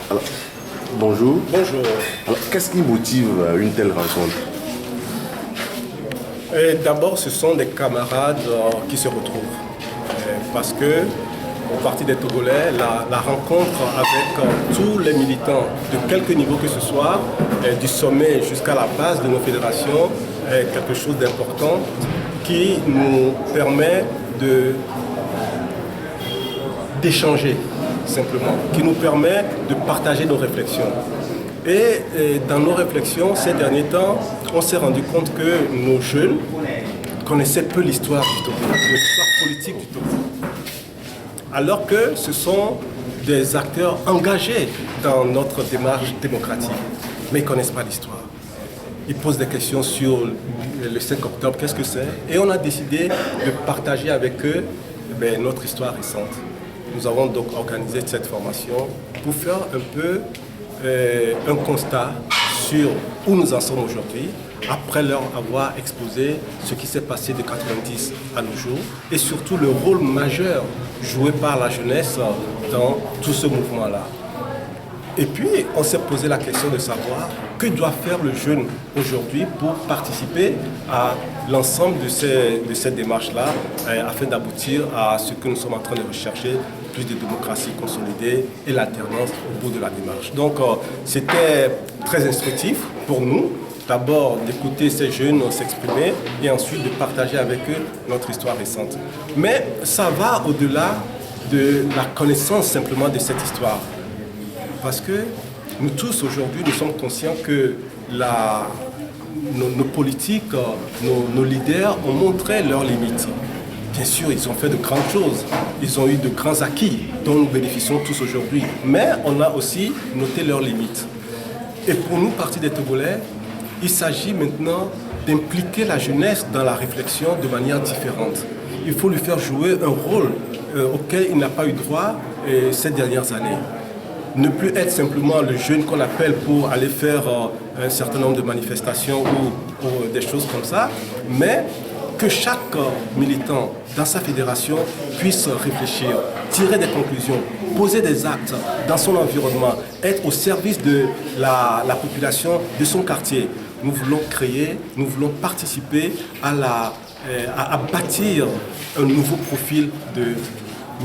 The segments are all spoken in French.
Alors, bonjour. Bonjour. Alors, qu'est-ce qui motive une telle rencontre? D'abord, ce sont des camarades qui se retrouvent. Parce que, au Parti des Togolais, la rencontre avec tous les militants, de quelque niveau que ce soit, du sommet jusqu'à la base de nos fédérations, est quelque chose d'important qui nous permet d'échanger simplement, qui nous permet de partager nos réflexions. Et dans nos réflexions, ces derniers temps, on s'est rendu compte que nos jeunes connaissaient peu l'histoire du Togo, l'histoire politique du Togo. Alors que ce sont des acteurs engagés dans notre démarche démocratique, mais ils ne connaissent pas l'histoire. Ils posent des questions sur le 5 octobre, qu'est-ce que c'est? Et on a décidé de partager avec eux notre histoire récente. Nous avons donc organisé cette formation pour faire un peu un constat sur où nous en sommes aujourd'hui, après leur avoir exposé ce qui s'est passé de 90 à nos jours, et surtout le rôle majeur joué par la jeunesse dans tout ce mouvement-là. Et puis, on s'est posé la question de savoir que doit faire le jeune aujourd'hui pour participer à l'ensemble de ces démarches-là afin d'aboutir à ce que nous sommes en train de rechercher, plus de démocratie consolidée et l'alternance au bout de la démarche. Donc, c'était très instructif pour nous, d'abord d'écouter ces jeunes s'exprimer et ensuite de partager avec eux notre histoire récente. Mais ça va au-delà de la connaissance simplement de cette histoire. Parce que nous tous aujourd'hui, nous sommes conscients que nos politiques, nos leaders ont montré leurs limites. Bien sûr, ils ont fait de grandes choses, ils ont eu de grands acquis dont nous bénéficions tous aujourd'hui. Mais on a aussi noté leurs limites. Et pour nous, Parti des Togolais, il s'agit maintenant d'impliquer la jeunesse dans la réflexion de manière différente. Il faut lui faire jouer un rôle auquel il n'a pas eu droit ces dernières années. Ne plus être simplement le jeune qu'on appelle pour aller faire un certain nombre de manifestations ou des choses comme ça, mais que chaque militant dans sa fédération puisse réfléchir, tirer des conclusions, poser des actes dans son environnement, être au service de la population de son quartier. Nous voulons créer, nous voulons participer à bâtir un nouveau profil de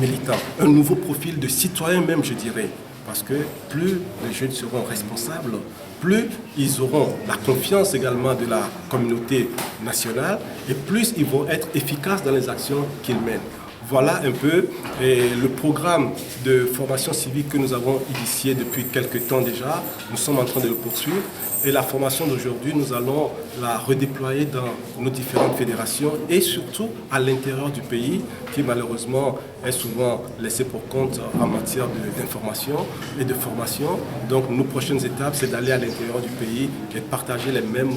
militants, un nouveau profil de citoyen même, je dirais. Parce que plus les jeunes seront responsables, plus ils auront la confiance également de la communauté nationale et plus ils vont être efficaces dans les actions qu'ils mènent. Voilà un peu le programme de formation civique que nous avons initié depuis quelques temps déjà. Nous sommes en train de le poursuivre. Et la formation d'aujourd'hui, nous allons la redéployer dans nos différentes fédérations et surtout à l'intérieur du pays, qui malheureusement est souvent laissé pour compte en matière d'information et de formation. Donc nos prochaines étapes, c'est d'aller à l'intérieur du pays et partager les mêmes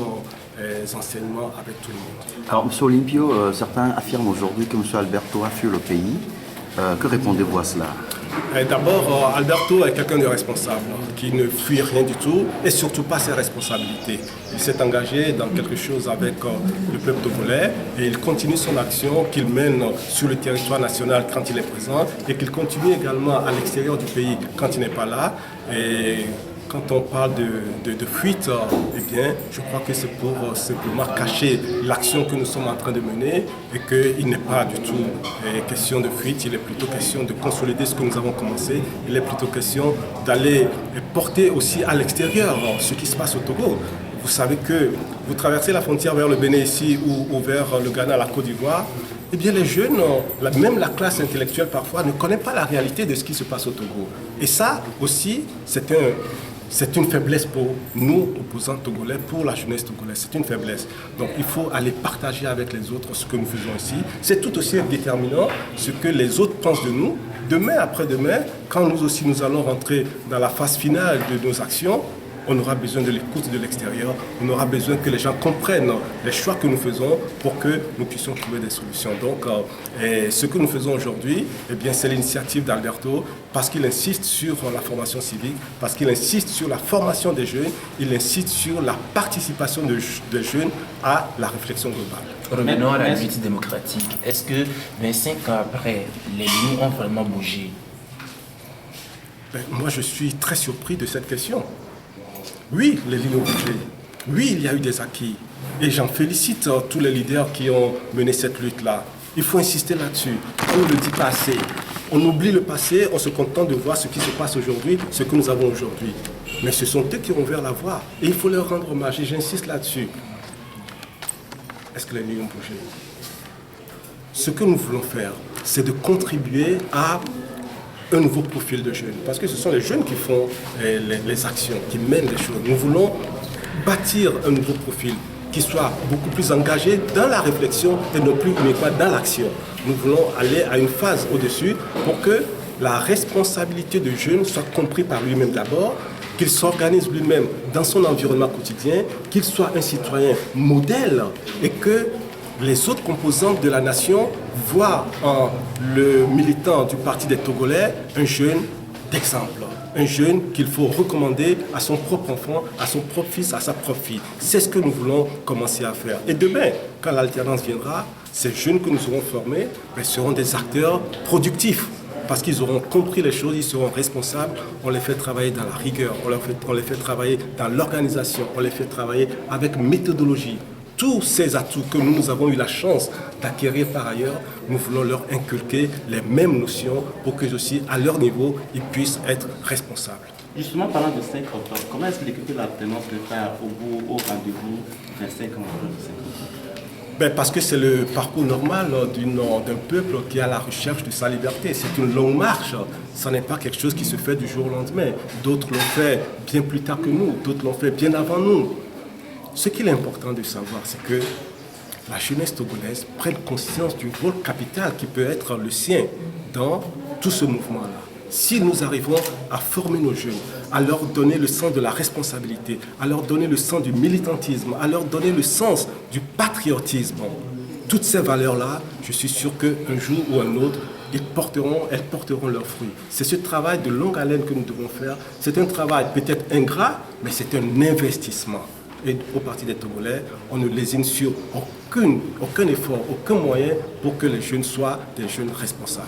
enseignements avec tout le monde. Alors, M. Olympio, certains affirment aujourd'hui que M. Alberto a fui le pays. Que répondez-vous à cela? D'abord, Alberto est quelqu'un de responsable, qui ne fuit rien du tout et surtout pas ses responsabilités. Il s'est engagé dans quelque chose avec le peuple togolais et il continue son action qu'il mène sur le territoire national quand il est présent et qu'il continue également à l'extérieur du pays quand il n'est pas là. Et quand on parle de fuite, eh bien, je crois que c'est pour simplement cacher l'action que nous sommes en train de mener et qu'il n'est pas du tout question de fuite, il est plutôt question de consolider ce que nous avons commencé, il est plutôt question d'aller porter aussi à l'extérieur ce qui se passe au Togo. Vous savez que vous traversez la frontière vers le Bénin ici ou vers le Ghana, la Côte d'Ivoire, eh bien les jeunes, même la classe intellectuelle parfois, ne connaît pas la réalité de ce qui se passe au Togo. Et ça aussi, c'est une faiblesse pour nous, opposants togolais, pour la jeunesse togolaise. C'est une faiblesse. Donc il faut aller partager avec les autres ce que nous faisons ici. C'est tout aussi déterminant ce que les autres pensent de nous. Demain, après-demain, quand nous aussi nous allons rentrer dans la phase finale de nos actions, on aura besoin de l'écoute de l'extérieur, on aura besoin que les gens comprennent les choix que nous faisons pour que nous puissions trouver des solutions. Donc, ce que nous faisons aujourd'hui, eh bien, c'est l'initiative d'Alberto parce qu'il insiste sur la formation civique, parce qu'il insiste sur la formation des jeunes, il insiste sur la participation des jeunes à la réflexion globale. Revenons à la lutte démocratique. Est-ce que 25 ans après, les lignes ont vraiment bougé? Moi, je suis très surpris de cette question. Oui, les lignes ont bougé. Oui, il y a eu des acquis. Et j'en félicite tous les leaders qui ont mené cette lutte-là. Il faut insister là-dessus. On ne le dit pas assez. On oublie le passé, on se contente de voir ce qui se passe aujourd'hui, ce que nous avons aujourd'hui. Mais ce sont eux qui ont ouvert la voie. Et il faut leur rendre hommage. Et j'insiste là-dessus. Est-ce que les lignes ont bougé? Ce que nous voulons faire, c'est de contribuer à un nouveau profil de jeunes. Parce que ce sont les jeunes qui font les actions, qui mènent les choses. Nous voulons bâtir un nouveau profil qui soit beaucoup plus engagé dans la réflexion et non plus uniquement dans l'action. Nous voulons aller à une phase au-dessus pour que la responsabilité du jeune soit comprise par lui-même d'abord, qu'il s'organise lui-même dans son environnement quotidien, qu'il soit un citoyen modèle et que les autres composantes de la nation voient en le militant du Parti des Togolais un jeune d'exemple. Un jeune qu'il faut recommander à son propre enfant, à son propre fils, à sa propre fille. C'est ce que nous voulons commencer à faire. Et demain, quand l'alternance viendra, ces jeunes que nous aurons formés seront des acteurs productifs. Parce qu'ils auront compris les choses, ils seront responsables. On les fait travailler dans la rigueur, on les fait travailler dans l'organisation, on les fait travailler avec méthodologie. Tous ces atouts que nous avons eu la chance d'acquérir par ailleurs, nous voulons leur inculquer les mêmes notions pour que aussi, à leur niveau, ils puissent être responsables. Justement, parlant de 5 octobre, comment est-ce que l'équipe de l'alternance peut faire au rendez-vous d'un 5 octobre? Parce que c'est le parcours normal d'un peuple qui est à la recherche de sa liberté. C'est une longue marche. Ce n'est pas quelque chose qui se fait du jour au lendemain. D'autres l'ont fait bien plus tard que nous, d'autres l'ont fait bien avant nous. Ce qu'il est important de savoir, c'est que la jeunesse togolaise prenne conscience du rôle capital qui peut être le sien dans tout ce mouvement-là. Si nous arrivons à former nos jeunes, à leur donner le sens de la responsabilité, à leur donner le sens du militantisme, à leur donner le sens du patriotisme, toutes ces valeurs-là, je suis sûr qu'un jour ou un autre, elles porteront leurs fruits. C'est ce travail de longue haleine que nous devons faire. C'est un travail peut-être ingrat, mais c'est un investissement. Et au Parti des Togolais, on ne lésine sur aucun effort, aucun moyen pour que les jeunes soient des jeunes responsables.